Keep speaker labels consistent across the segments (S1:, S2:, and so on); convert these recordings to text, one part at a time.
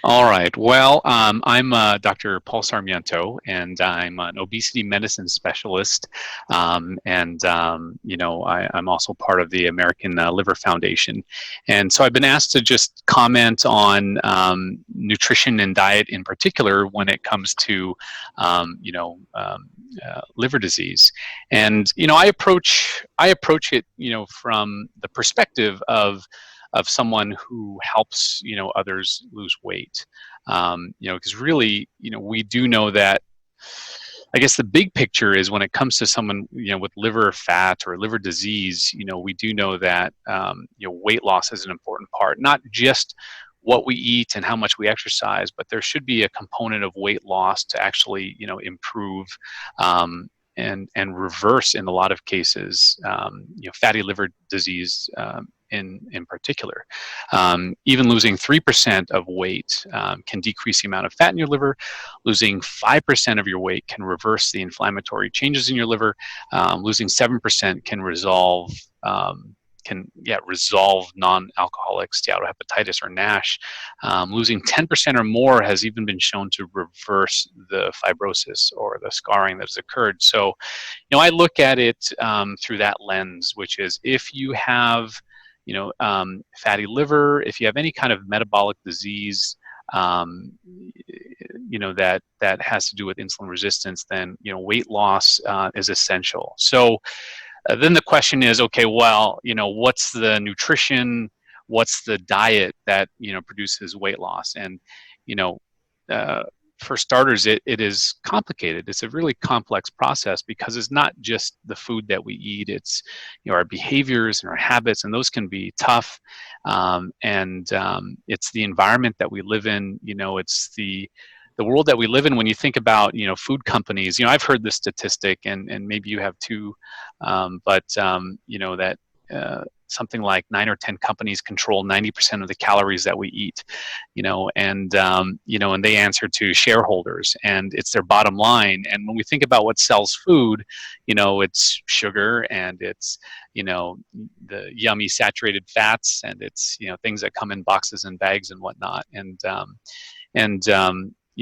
S1: All right. Well, I'm Dr. Paul Sarmiento, and I'm an obesity medicine specialist. I'm also part of the American Liver Foundation. And so I've been asked to just comment on nutrition and diet in particular when it comes to, liver disease. And I approach it, from the perspective of someone who helps others lose weight. Because really, we do know that. I guess the big picture is when it comes to someone with liver fat or liver disease, we do know that weight loss is an important part, not just what we eat and how much we exercise, but there should be a component of weight loss to actually improve and reverse in a lot of cases fatty liver disease in particular. Even losing 3% of weight can decrease the amount of fat in your liver. Losing 5% of your weight can reverse the inflammatory changes in your liver. Losing 7% can resolve non-alcoholic steatohepatitis or NASH. Losing 10% or more has even been shown to reverse the fibrosis or the scarring that has occurred. So, I look at it through that lens, which is if you have fatty liver, if you have any kind of metabolic disease, that has to do with insulin resistance, then weight loss is essential. So then the question is, okay, well, what's the nutrition, what's the diet that produces weight loss? And you know, for starters, it is complicated. It's a really complex process because it's not just the food that we eat. It's our behaviors and our habits, and those can be tough. It's the environment that we live in. It's the world that we live in. When you think about food companies, I've heard this statistic, and maybe you have too, that something like 9 or 10 companies control 90% of the calories that we eat, and they answer to shareholders, and it's their bottom line. And when we think about what sells food, it's sugar, and it's the yummy saturated fats, and it's things that come in boxes and bags and whatnot.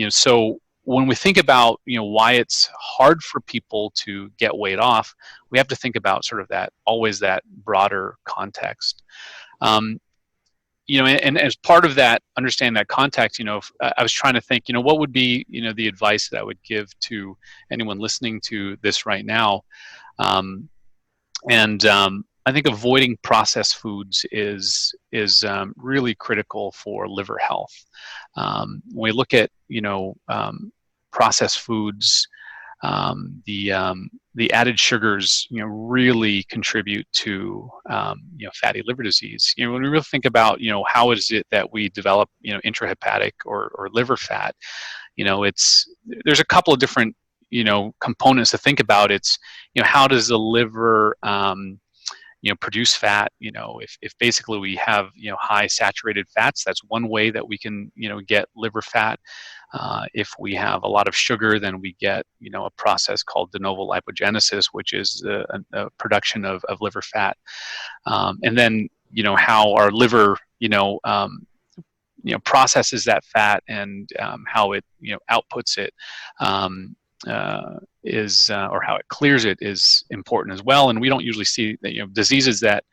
S1: So when we think about why it's hard for people to get weight off, we have to think about sort of that broader context. And as part of that, understanding that context, I was trying to think, what would be the advice that I would give to anyone listening to this right now. I think avoiding processed foods is really critical for liver health. When we look at processed foods, the added sugars really contribute to fatty liver disease. When we really think about how is it that we develop intrahepatic or liver fat, there's a couple of different components to think about. It's how does the liver produce fat. If basically we have high saturated fats, that's one way that we can get liver fat. If we have a lot of sugar, then we get a process called de novo lipogenesis, which is a production of liver fat. And then how our liver processes that fat, and how it outputs it or how it clears it is important as well. And we don't usually see that diseases that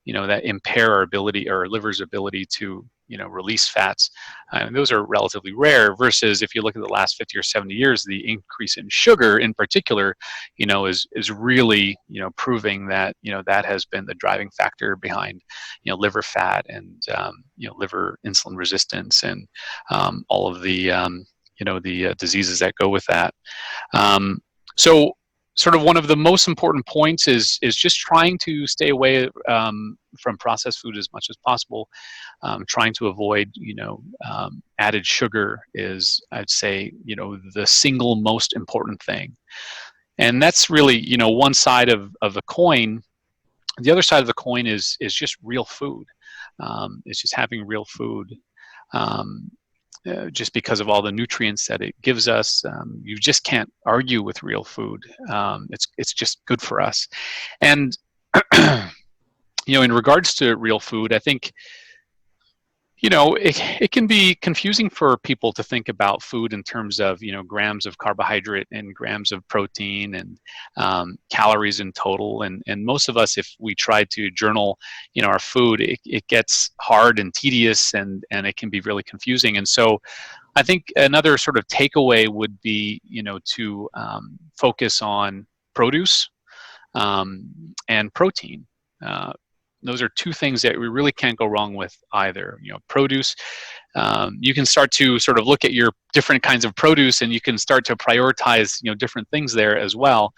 S1: that impair our ability, or our liver's ability to release fats. And those are relatively rare, versus if you look at the last 50 or 70 years, the increase in sugar in particular is really proving that that has been the driving factor behind liver fat, and liver insulin resistance, and all of the the diseases that go with that. So sort of one of the most important points is just trying to stay away from processed food as much as possible. Trying to avoid added sugar is, I'd say, the single most important thing. And that's really one side of the coin. The other side of the coin is just real food. It's just having real food. Just because of all the nutrients that it gives us, you just can't argue with real food. It's just good for us. And in regards to real food, I think It can be confusing for people to think about food in terms of, grams of carbohydrate and grams of protein and calories in total. And most of us, if we try to journal, our food, it gets hard and tedious, and it can be really confusing. And so I think another sort of takeaway would be, to focus on produce and protein. Those are two things that we really can't go wrong with either. Produce, you can start to sort of look at your different kinds of produce, and you can start to prioritize, different things there as well.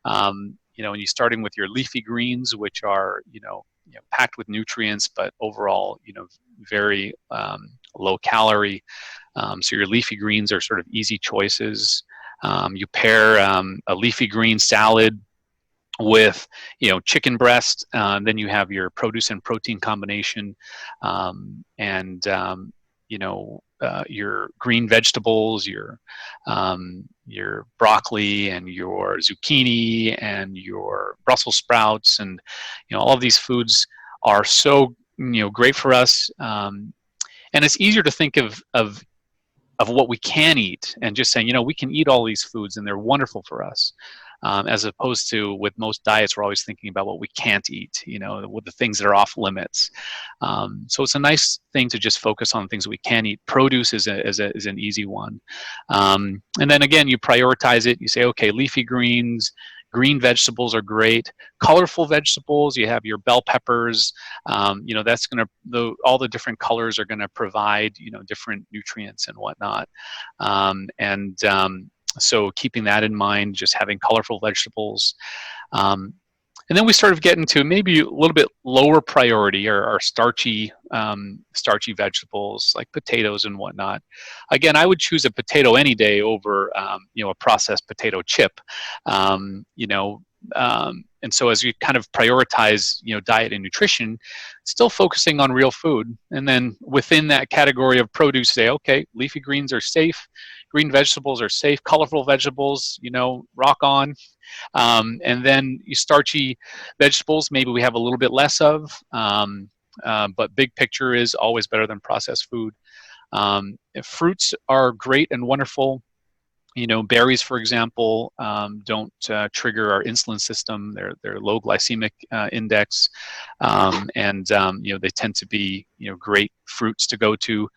S1: And you starting with your leafy greens, which are, packed with nutrients, but overall, very low calorie. So your leafy greens are sort of easy choices. You pair a leafy green salad with chicken breast, then you have your produce and protein combination, and your green vegetables, your broccoli and your zucchini and your Brussels sprouts, and all of these foods are so great for us, and it's easier to think of what we can eat and just saying, we can eat all these foods and they're wonderful for us. As opposed to with most diets, we're always thinking about what we can't eat, with the things that are off limits. So it's a nice thing to just focus on things that we can eat. Produce is an easy one. And then again, you prioritize it. You say, okay, leafy greens, green vegetables are great. Colorful vegetables, you have your bell peppers. That's all the different colors are going to provide, different nutrients and whatnot. So keeping that in mind, just having colorful vegetables. And then we sort of get into maybe a little bit lower priority, or our starchy vegetables like potatoes and whatnot. Again, I would choose a potato any day over a processed potato chip. And so as you kind of prioritize, diet and nutrition, still focusing on real food. And then within that category of produce, say, okay, leafy greens are safe, green vegetables are safe, colorful vegetables, rock on. And then starchy vegetables, maybe we have a little bit less of, but big picture is always better than processed food. Fruits are great and wonderful. Berries, for example, don't trigger our insulin system. They're low glycemic index, and they tend to be great fruits to go to.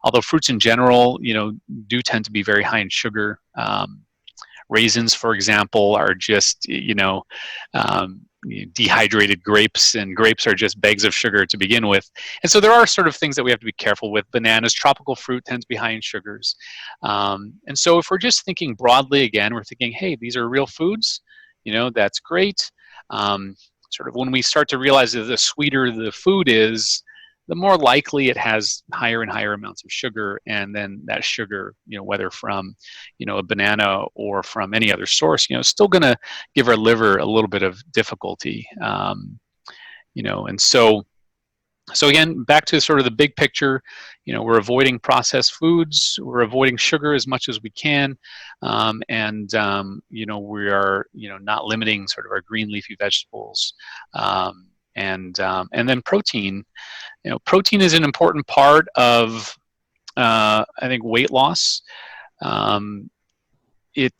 S1: Although fruits in general, do tend to be very high in sugar. Raisins, for example, are just dehydrated grapes, and grapes are just bags of sugar to begin with. And so there are sort of things that we have to be careful with. Bananas, tropical fruit tends to be high in sugars. And so if we're just thinking broadly, again, we're thinking, hey, these are real foods, that's great. Sort of when we start to realize that the sweeter the food is, the more likely it has higher and higher amounts of sugar, and then that sugar, whether from, a banana or from any other source, is still going to give our liver a little bit of difficulty, and so again, back to sort of the big picture, we're avoiding processed foods, we're avoiding sugar as much as we can, and we are, not limiting sort of our green leafy vegetables, and then protein. Protein is an important part of, I think, weight loss. It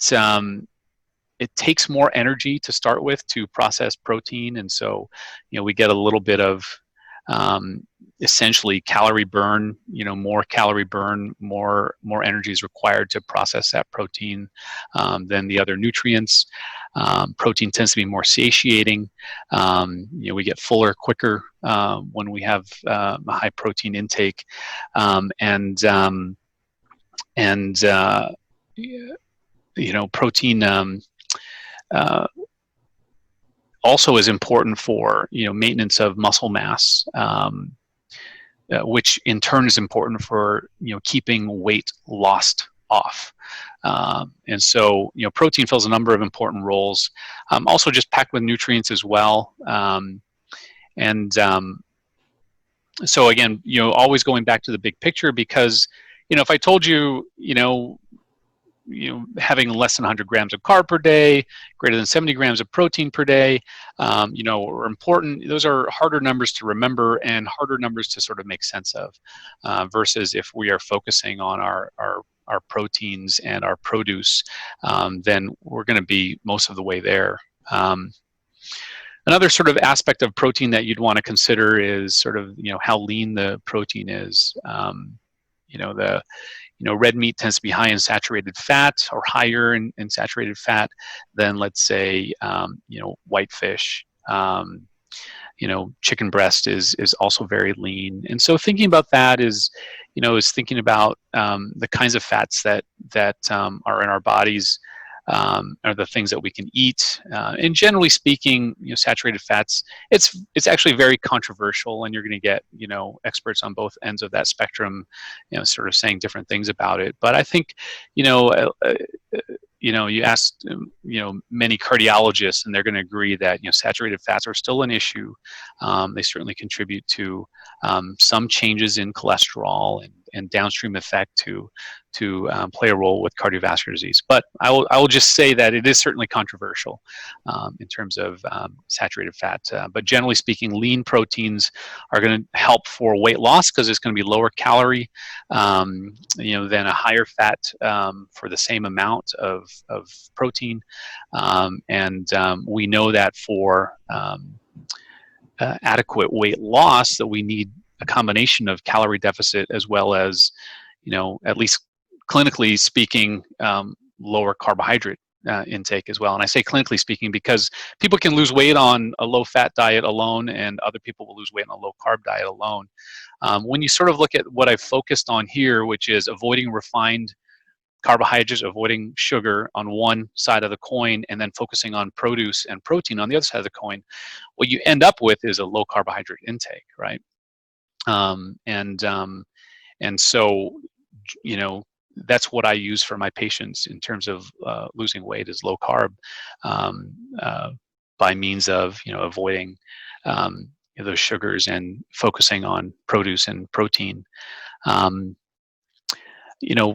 S1: takes more energy to start with to process protein, and so we get a little bit of essentially calorie burn. More calorie burn, more energy is required to process that protein than the other nutrients. Protein tends to be more satiating. We get fuller quicker when we have a high protein intake, and protein also is important for maintenance of muscle mass, which in turn is important for keeping weight lost off. And so protein fills a number of important roles. Also just packed with nutrients as well. So again, always going back to the big picture, because if I told you having less than 100 grams of carb per day, greater than 70 grams of protein per day, are important. Those are harder numbers to remember and harder numbers to sort of make sense of, versus if we are focusing on our proteins and our produce, then we're going to be most of the way there. Another sort of aspect of protein that you'd want to consider is sort of, how lean the protein is. Red meat tends to be high in saturated fat, or higher in saturated fat than, let's say, white fish. Chicken breast is also very lean. And so thinking about that is thinking about the kinds of fats that are in our bodies, are the things that we can eat. And generally speaking, saturated fats, it's actually very controversial, and you're going to get, experts on both ends of that spectrum, sort of saying different things about it. But I think, you asked, many cardiologists, and they're going to agree that, saturated fats are still an issue. They certainly contribute to some changes in cholesterol and downstream effect to play a role with cardiovascular disease. But I will just say that it is certainly controversial in terms of saturated fat. But generally speaking, lean proteins are going to help for weight loss, because it's going to be lower calorie, than a higher fat for the same amount of protein. And we know that for adequate weight loss, that we need a combination of calorie deficit as well as, at least clinically speaking, lower carbohydrate intake as well. And I say clinically speaking because people can lose weight on a low-fat diet alone, and other people will lose weight on a low-carb diet alone. When you sort of look at what I've focused on here, which is avoiding refined carbohydrates, avoiding sugar on one side of the coin, and then focusing on produce and protein on the other side of the coin, what you end up with is a low carbohydrate intake, right? And so, that's what I use for my patients in terms of losing weight, is low carb, by means of, avoiding those sugars and focusing on produce and protein.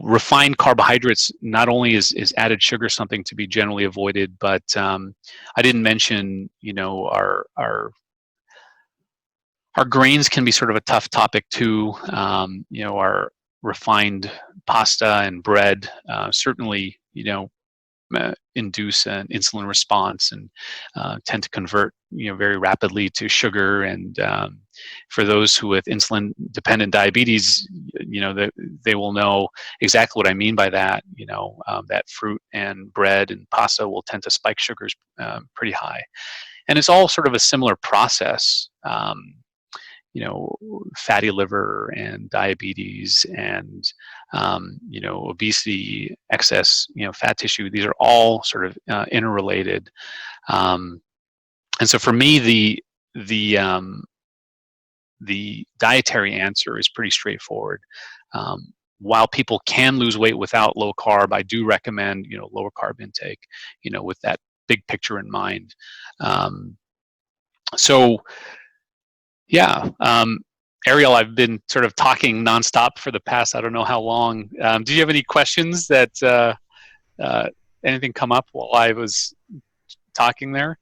S1: Refined carbohydrates, not only is added sugar something to be generally avoided, but I didn't mention, our grains can be sort of a tough topic too. Our refined pasta and bread certainly, induce an insulin response and tend to convert, very rapidly to sugar. And for those who with insulin-dependent diabetes, they will know exactly what I mean by that. That fruit and bread and pasta will tend to spike sugars pretty high, and it's all sort of a similar process. Fatty liver and diabetes and, obesity, excess, fat tissue, these are all sort of interrelated. And so for me, the dietary answer is pretty straightforward. While people can lose weight without low carb, I do recommend, lower carb intake, with that big picture in mind. Yeah, Ariel, I've been sort of talking nonstop for the past, I don't know how long. Do you have any questions that, anything come up while I was talking there?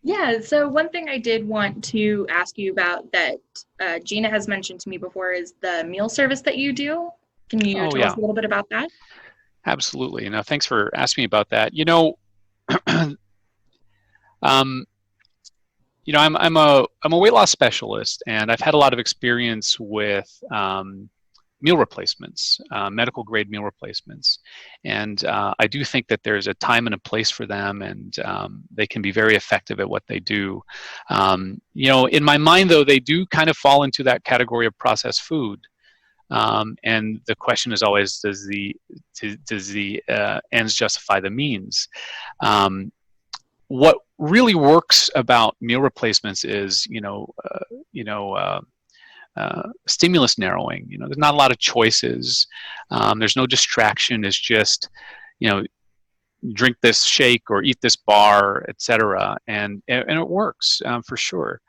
S2: Yeah, so one thing I did want to ask you about that Gina has mentioned to me before is the meal service that you do. Can you tell us a little bit about that?
S1: Absolutely. Thanks for asking me about that. I'm a weight loss specialist, and I've had a lot of experience with meal replacements, medical grade meal replacements, and I do think that there's a time and a place for them, and they can be very effective at what they do. In my mind, though, they do kind of fall into that category of processed food. And the question is always, does the ends justify the means? What really works about meal replacements is, stimulus narrowing. There's not a lot of choices. There's no distraction. It's just, drink this shake or eat this bar, etc. And it works for sure.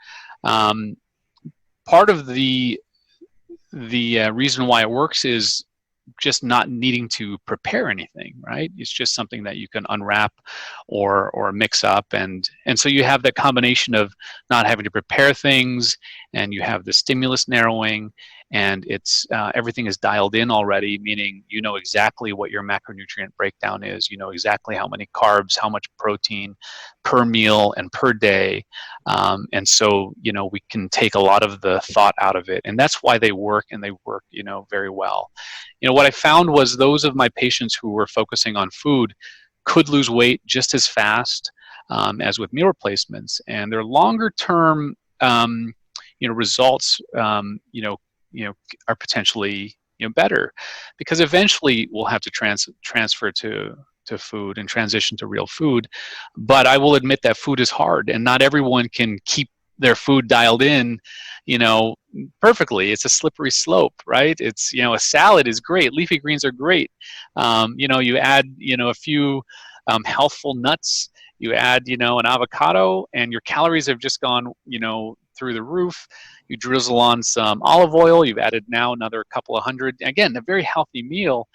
S1: Part of the reason why it works is just not needing to prepare anything, right? It's just something that you can unwrap or mix up, and so you have that combination of not having to prepare things, and you have the stimulus narrowing, and it's everything is dialed in already, meaning you know exactly what your macronutrient breakdown is. You know exactly how many carbs, how much protein per meal and per day, and so you know we can take a lot of the thought out of it, and that's why they work, and they work you know very well. You know, what I found was those of my patients who were focusing on food could lose weight just as fast as with meal replacements, and their longer term you know results you know are potentially you know better, because eventually we'll have to transfer to food and transition to real food. But I will admit that food is hard, and not everyone can keep their food dialed in, you know, perfectly. It's a slippery slope, right? It's, you know, a salad is great. Leafy greens are great. You know, you add, you know, a few healthful nuts, you add, you know, an avocado, and your calories have just gone, you know, through the roof. You drizzle on some olive oil. You've added now another couple of hundred. Again, a very healthy meal.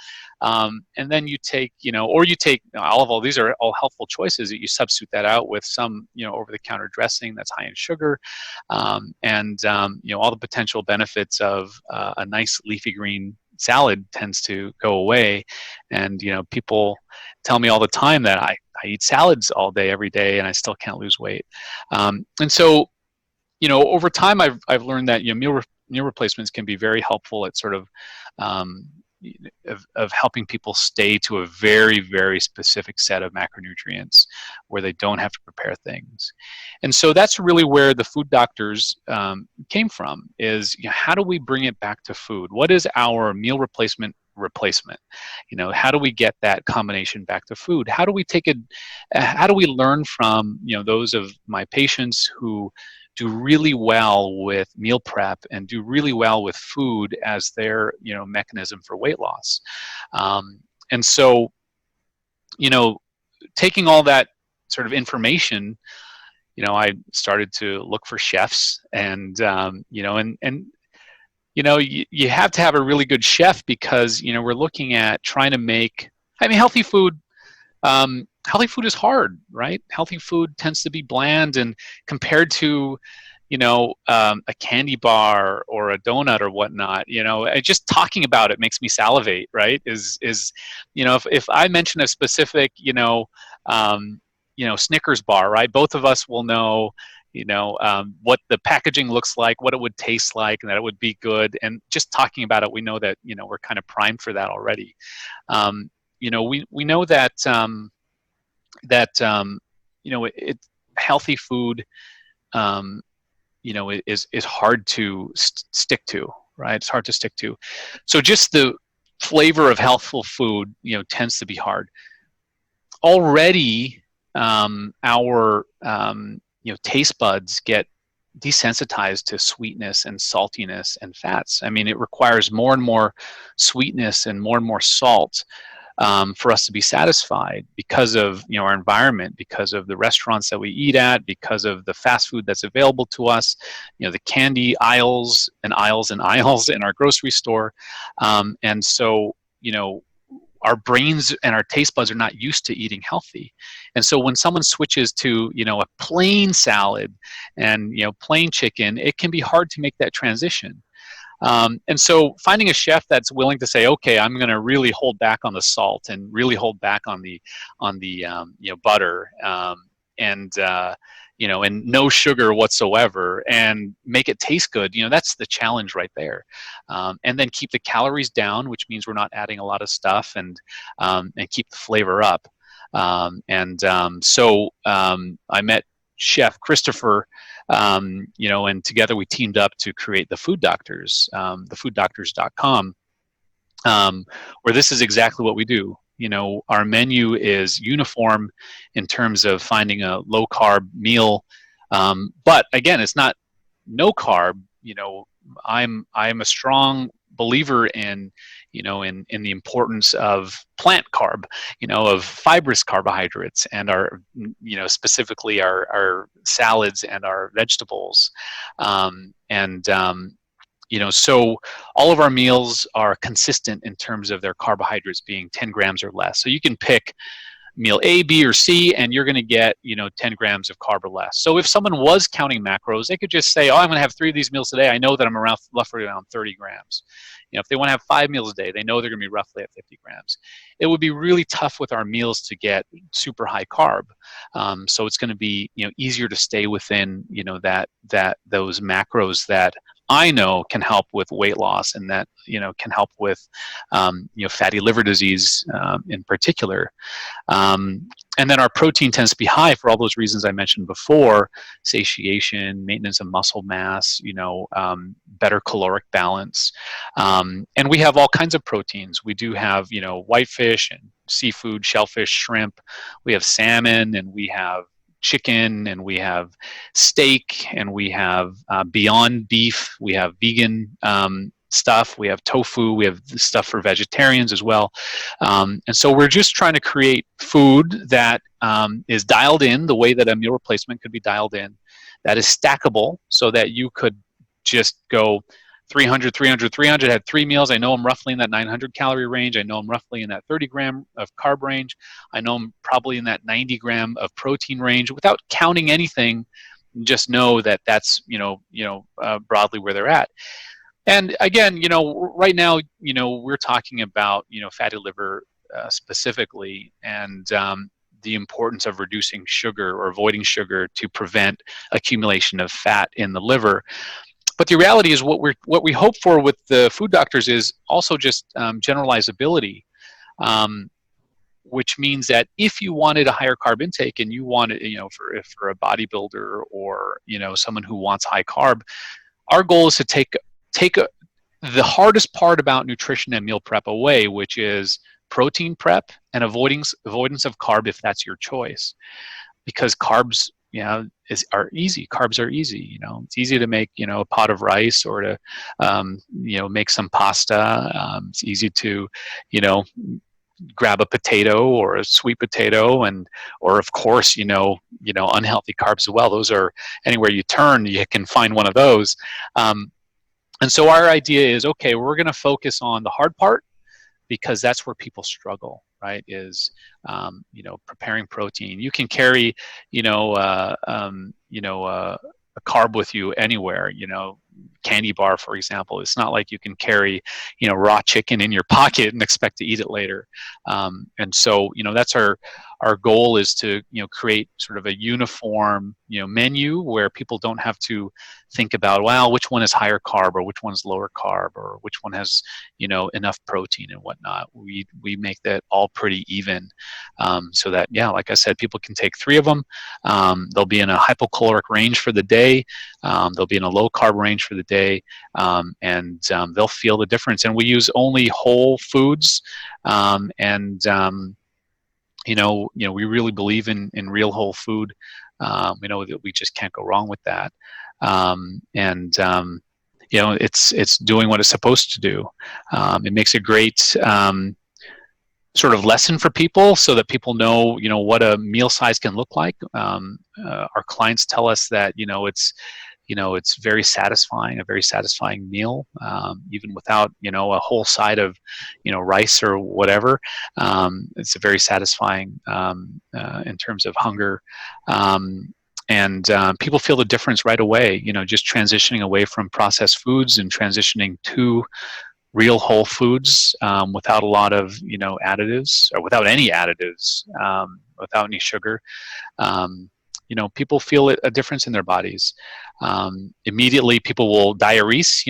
S1: And then you take, you know, or you take olive oil. These are all healthful choices. That you substitute that out with some, you know, over-the-counter dressing that's high in sugar, you know, all the potential benefits of a nice leafy green salad tends to go away. And you know, people tell me all the time that I eat salads all day, every day, and I still can't lose weight. And so, you know, over time, I've learned that you know meal replacements can be very helpful at sort um, of helping people stay to a very, very specific set of macronutrients where they don't have to prepare things. And so that's really where the food doctors came from, is you know, how do we bring it back to food? What is our meal replacement? You know, how do we get that combination back to food? How do we take it? How do we learn from, you know, those of my patients who do really well with meal prep and do really well with food as their, you know, mechanism for weight loss? And so, you know, taking all that sort of information, you know, I started to look for chefs, and you know, and you know, you have to have a really good chef, because you know we're looking at trying to make, I mean, healthy food. Healthy food is hard, right? Healthy food tends to be bland, and compared to, you know, a candy bar or a donut or whatnot, you know, just talking about it makes me salivate, right? You know, if I mention a specific, you know, Snickers bar, right? Both of us will know, you know, what the packaging looks like, what it would taste like, and that it would be good. And just talking about it, we know that, you know, we're kind of primed for that already. You know, we know that you know, healthy food, you know, is hard to stick to, right? It's hard to stick to. So just the flavor of healthful food, you know, tends to be hard. Already, our you know, taste buds get desensitized to sweetness and saltiness and fats. I mean, it requires more and more sweetness and more salt for us to be satisfied, because of, you know, our environment, because of the restaurants that we eat at, because of the fast food that's available to us, you know, the candy aisles and aisles and aisles in our grocery store. And so, you know, our brains and our taste buds are not used to eating healthy. And so when someone switches to, you know, a plain salad and, you know, plain chicken, it can be hard to make that transition. And so finding a chef that's willing to say, okay, I'm going to really hold back on the salt and really hold back on the you know, butter, and you know, and no sugar whatsoever, and make it taste good. You know, that's the challenge right there. And then keep the calories down, which means we're not adding a lot of stuff, and keep the flavor up. So I met Chef Christopher, you know, and together we teamed up to create the Food Doctors, thefooddoctors.com, where this is exactly what we do. You know, our menu is uniform in terms of finding a low carb meal, but again, it's not no carb. You know, I'm a strong believer in, you know, in the importance of plant carb, you know, of fibrous carbohydrates, and our, you know, specifically our salads and our vegetables, So all of our meals are consistent in terms of their carbohydrates being 10 grams or less. So you can pick meal A, B, or C, and you're going to get 10 grams of carb or less. So if someone was counting macros, they could just say, oh, I'm going to have 3 of these meals today. I know that I'm roughly around 30 grams. If they want to have 5 meals a day, they know they're going to be roughly at 50 grams. It would be really tough with our meals to get super high carb. So it's going to be easier to stay within that those macros that I know can help with weight loss, and that can help with fatty liver disease in particular. And then our protein tends to be high for all those reasons I mentioned before: satiation, maintenance of muscle mass, better caloric balance. And we have all kinds of proteins. We do have whitefish and seafood, shellfish, shrimp. We have salmon, and we have chicken, and we have steak, and we have Beyond Beef. We have vegan stuff. We have tofu. We have stuff for vegetarians as well. And so we're just trying to create food that is dialed in the way that a meal replacement could be dialed in, that is stackable, so that you could just go 300, 300, 300, had 3 meals. I know I'm roughly in that 900 calorie range. I know I'm roughly in that 30 gram of carb range. I know I'm probably in that 90 gram of protein range without counting anything. Just know that that's, broadly where they're at. And again, right now, we're talking about, fatty liver specifically, and the importance of reducing sugar or avoiding sugar to prevent accumulation of fat in the liver. But the reality is, what we hope for with the food doctors is also just generalizability, which means that if you wanted a higher carb intake, and you wanted, for a bodybuilder or someone who wants high carb, our goal is to take the hardest part about nutrition and meal prep away, which is protein prep and avoidance of carb, if that's your choice, because carbs are easy. Carbs are easy. It's easy to make, a pot of rice, or to, make some pasta. It's easy to, grab a potato or a sweet potato, or of course, unhealthy carbs as well. Those are, anywhere you turn, you can find one of those. And so our idea is, okay, we're going to focus on the hard part, because that's where people struggle, right? Is preparing protein. You can carry a carb with you anywhere. Candy bar, for example. It's not like you can carry raw chicken in your pocket and expect to eat it later. And so that's our goal, is to create sort of a uniform menu where people don't have to think about, well, which one is higher carb, or which one's lower carb, or which one has enough protein and whatnot. We make that all pretty even, so that, like I said, people can take 3 of them. They'll be in a hypocaloric range for the day. They'll be in a low carb range for the day, and they'll feel the difference. And we use only whole foods, we really believe in real whole food. We know that we just can't go wrong with that. It's doing what it's supposed to do. It makes a great sort of lesson for people, so that people know, what a meal size can look like. Our clients tell us that, it's very satisfying, a very satisfying meal, even without, a whole side of, rice or whatever. It's a very satisfying in terms of hunger. And people feel the difference right away, just transitioning away from processed foods and transitioning to real whole foods, without a lot of, additives, or without any additives, without any sugar. People feel a difference in their bodies. Immediately, people will diurese,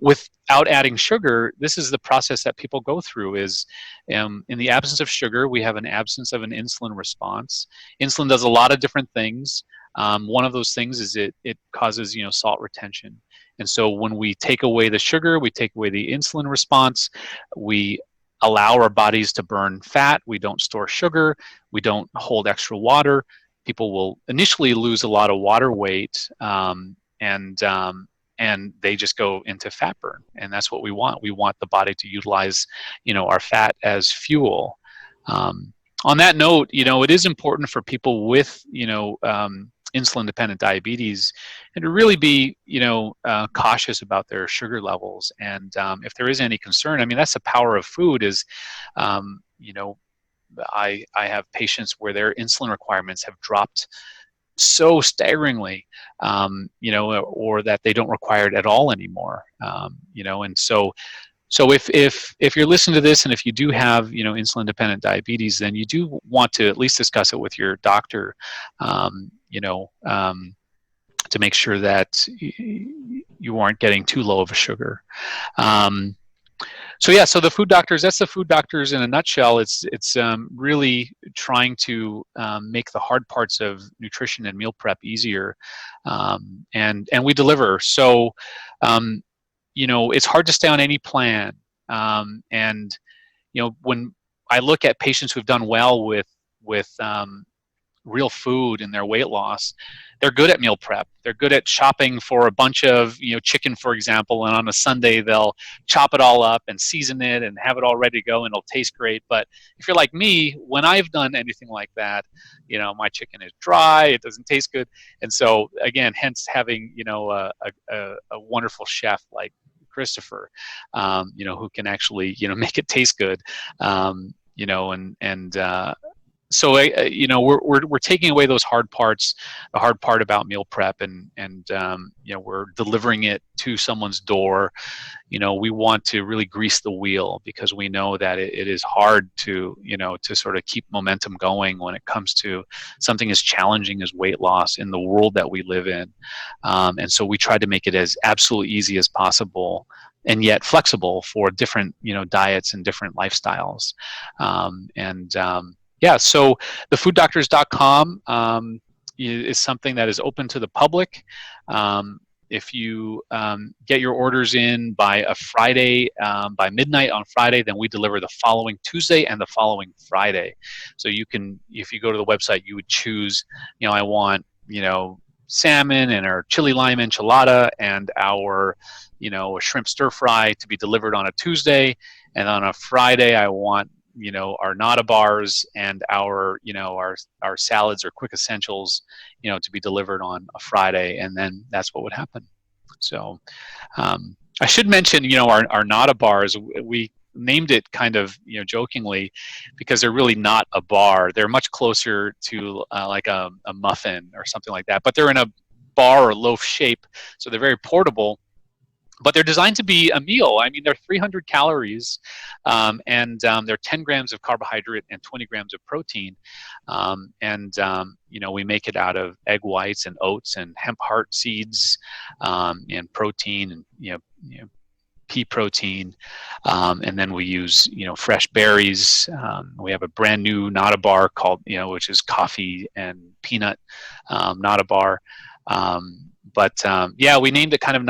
S1: without adding sugar. This is the process that people go through, is in the absence of sugar, we have an absence of an insulin response. Insulin does a lot of different things. One of those things is it causes, salt retention. And so when we take away the sugar, we take away the insulin response, we allow our bodies to burn fat. We don't store sugar. We don't hold extra water. People will initially lose a lot of water weight, and they just go into fat burn. And that's what we want. We want the body to utilize, our fat as fuel. On that note, it is important for people with, insulin-dependent diabetes, and to really be, cautious about their sugar levels. And if there is any concern, I mean, that's the power of food. Is, you know, I have patients where their insulin requirements have dropped so staggeringly, or that they don't require it at all anymore. And so if you're listening to this, and if you do have, insulin dependent diabetes, then you do want to at least discuss it with your doctor, to make sure that you aren't getting too low of a sugar. So the food doctors, that's the food doctors in a nutshell. It's really trying to make the hard parts of nutrition and meal prep easier, and we deliver. So it's hard to stay on any plan, and when I look at patients who've done well with real food and their weight loss, they're good at meal prep. They're good at shopping for a bunch of, chicken, for example, and on a Sunday they'll chop it all up and season it and have it all ready to go, and it'll taste great. But if you're like me, when I've done anything like that, my chicken is dry, it doesn't taste good. And so again, hence having, a wonderful chef like Christopher, who can actually, make it taste good, so we're taking away those hard parts, the hard part about meal prep, and we're delivering it to someone's door. We want to really grease the wheel, because we know that it is hard to to sort of keep momentum going when it comes to something as challenging as weight loss in the world that we live in. And so we try to make it as absolutely easy as possible, and yet flexible for different diets and different lifestyles. So thefooddoctors.com is something that is open to the public. If you get your orders in by a Friday, by midnight on Friday, then we deliver the following Tuesday and the following Friday. So you can, if you go to the website, you would choose, I want, salmon and our chili lime enchilada and our, shrimp stir fry to be delivered on a Tuesday. And on a Friday, I want, our nata bars and our salads or quick essentials, to be delivered on a Friday. And then that's what would happen. So I should mention, our nata bars, we named it kind of, jokingly, because they're really not a bar. They're much closer to like a muffin or something like that, but they're in a bar or loaf shape. So they're very portable. But they're designed to be a meal. I mean, they're 300 calories, and they're 10 grams of carbohydrate and 20 grams of protein. We make it out of egg whites and oats and hemp heart seeds, and protein, and pea protein, and then we use fresh berries. We have a brand new nata bar called which is coffee and peanut nata bar. We named it kind of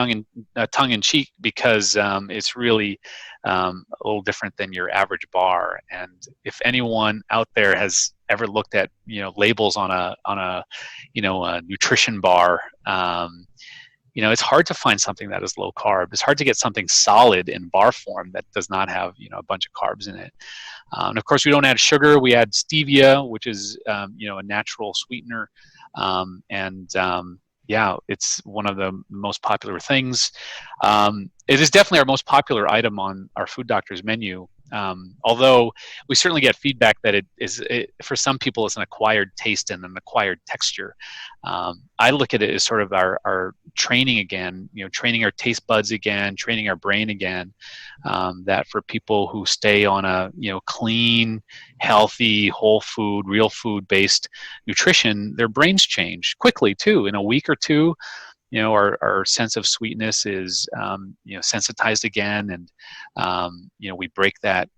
S1: tongue-in-cheek because it's really a little different than your average bar. And if anyone out there has ever looked at labels on a nutrition bar, it's hard to find something that is low carb. It's hard to get something solid in bar form that does not have a bunch of carbs in it. And of course, we don't add sugar. We add stevia, which is a natural sweetener, it's one of the most popular things. It is definitely our most popular item on our Food Doctor's menu. Although we certainly get feedback that for some people it's an acquired taste and an acquired texture. I look at it as sort of our training again, training our taste buds again, training our brain again. That for people who stay on a clean, healthy, whole food, real food based nutrition, their brains change quickly too. In a week or two, our sense of sweetness is sensitized again, and we break that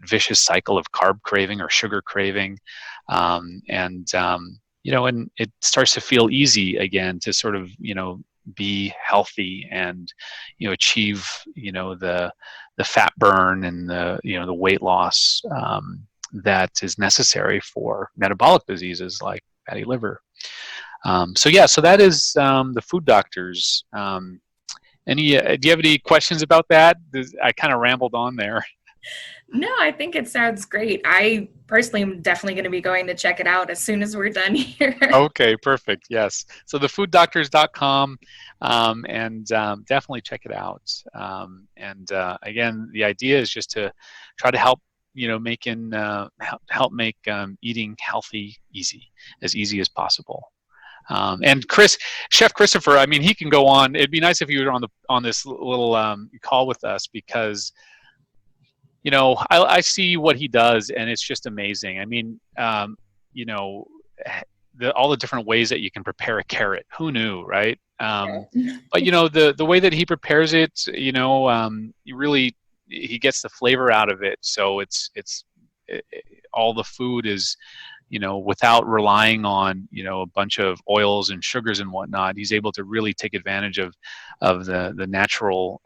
S1: vicious cycle of carb craving or sugar craving, and it starts to feel easy again to sort of be healthy and achieve the fat burn and the weight loss that is necessary for metabolic diseases like fatty liver. So that is the Food Doctors. Do you have any questions about that? I kind of rambled on there.
S2: No, I think it sounds great. I personally am definitely going to be going to check it out as soon as we're done here.
S1: Okay, perfect. Yes. So thefooddoctors.com, and definitely check it out. And again, the idea is just to try to help, help make eating healthy as easy as possible. And Chef Christopher, I mean, he can go on. It'd be nice if you were on this little call with us, because I see what he does, and it's just amazing. I mean, you know, all the different ways that you can prepare a carrot. Who knew, right? But the way that he prepares it, he gets the flavor out of it. So all the food is, without relying on a bunch of oils and sugars and whatnot. He's able to really take advantage of the natural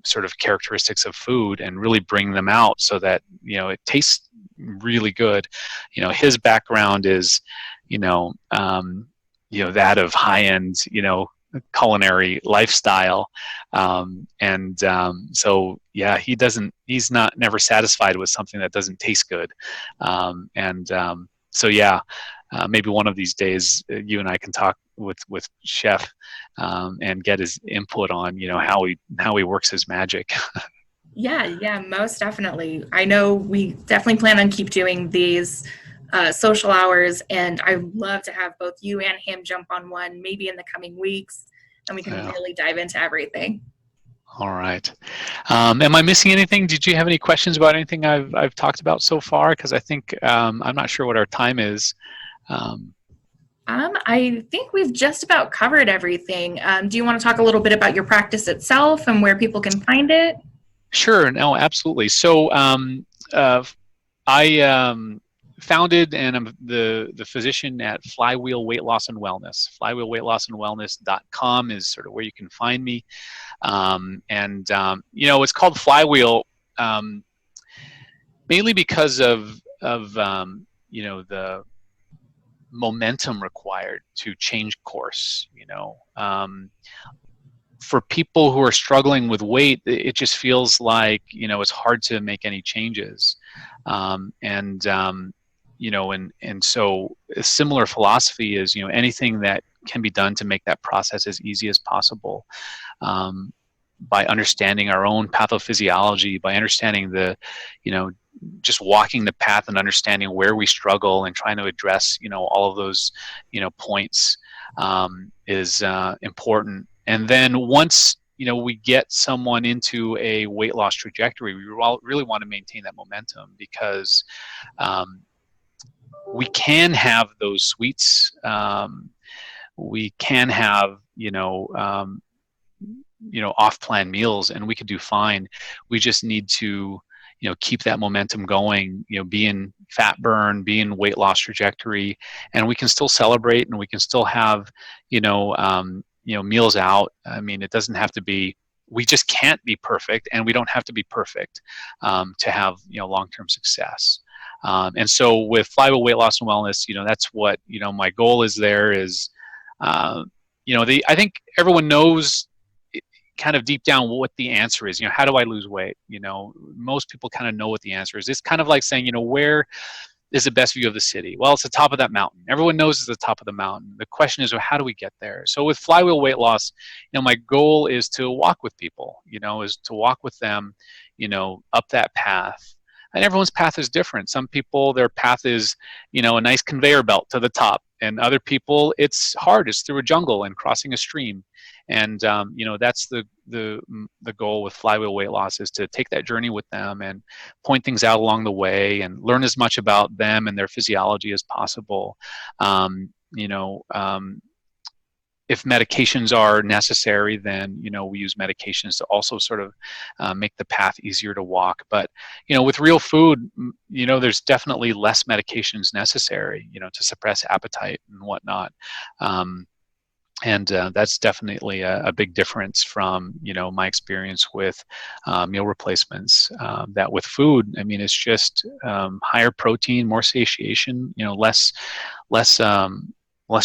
S1: sort of characteristics of food and really bring them out so that it tastes really good. His background is that of high-end culinary lifestyle, so yeah, he's never satisfied with something that doesn't taste good. So yeah, maybe one of these days you and I can talk with Chef, and get his input on how he works his magic.
S2: Yeah, most definitely. I know we definitely plan on keep doing these social hours, and I'd love to have both you and him jump on one maybe in the coming weeks, and we can really dive into everything.
S1: All right. Am I missing anything? Did you have any questions about anything I've talked about so far? Because I think I'm not sure what our time is.
S2: I think we've just about covered everything. Do you want to talk a little bit about your practice itself and where people can find it?
S1: Sure. No, absolutely. So I founded and I'm the physician at Flywheel Weight Loss and Wellness. FlywheelWeightLossAndWellness.com is sort of where you can find me. It's called Flywheel mainly because of the momentum required to change course. For people who are struggling with weight, it just feels like it's hard to make any changes, so a similar philosophy is anything that can be done to make that process as easy as possible, by understanding our own pathophysiology, by understanding just walking the path and understanding where we struggle and trying to address all of those points is important. And then once we get someone into a weight loss trajectory, we really want to maintain that momentum, because we can have those sweets, we can have off-plan meals, and we could do fine. We just need to keep that momentum going, be in fat burn, be in weight loss trajectory, and we can still celebrate, and we can still have meals out. I mean, it doesn't have to be, we just can't be perfect, and we don't have to be perfect to have long-term success. And so with Flywheel Weight Loss and Wellness, that's what my goal is. I think everyone knows kind of deep down what the answer is. How do I lose weight? Most people kind of know what the answer is. It's kind of like saying, where is the best view of the city? Well, it's the top of that mountain. Everyone knows it's the top of the mountain. The question is, well, how do we get there? So with Flywheel Weight Loss, my goal is to walk with people, is to walk with them, up that path. And everyone's path is different. Some people, their path is, a nice conveyor belt to the top. And other people, it's hard. It's through a jungle and crossing a stream. And that's the goal with Flywheel Weight Loss, is to take that journey with them and point things out along the way and learn as much about them and their physiology as possible. If medications are necessary, then we use medications to also sort of make the path easier to walk. But with real food, there's definitely less medications necessary, to suppress appetite and whatnot. And that's definitely a big difference from my experience with meal replacements. That with food, I mean, it's just higher protein, more satiation, less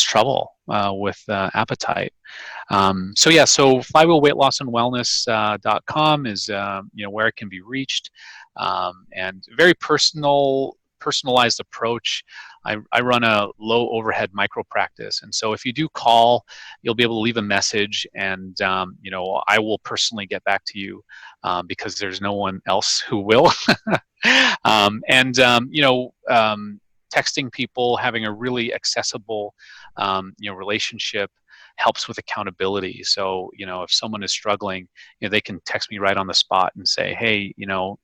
S1: trouble with appetite. So yeah, so Flywheel Weight Loss and Wellness.com is where it can be reached, and very personalized approach. I run a low overhead micro practice, and so if you do call, you'll be able to leave a message, and I will personally get back to you, because there's no one else who will. And texting people, having a really accessible relationship helps with accountability. So, if someone is struggling, they can text me right on the spot and say, hey,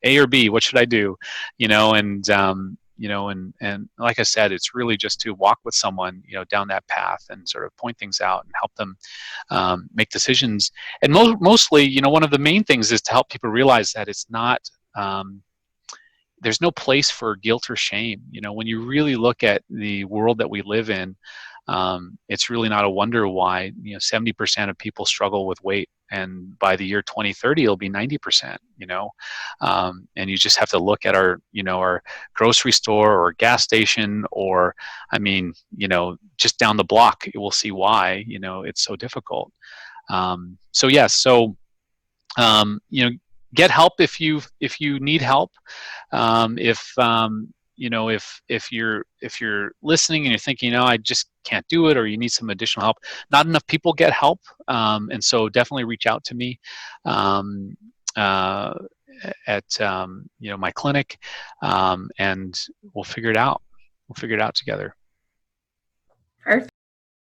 S1: A or B, what should I do? And like I said, it's really just to walk with someone, down that path and sort of point things out and help them make decisions. And mostly, one of the main things is to help people realize that it's not, there's no place for guilt or shame. When you really look at the world that we live in, it's really not a wonder why 70% of people struggle with weight, and by the year 2030 it'll be 90%. And you just have to look at our grocery store or gas station, or just down the block, you will see why it's so difficult. So yes, so get help if you need help. If you're listening and you're thinking, I just can't do it, or you need some additional help, not enough people get help, and so definitely reach out to me at my clinic, and we'll figure it out. We'll figure it out together.
S2: Perfect.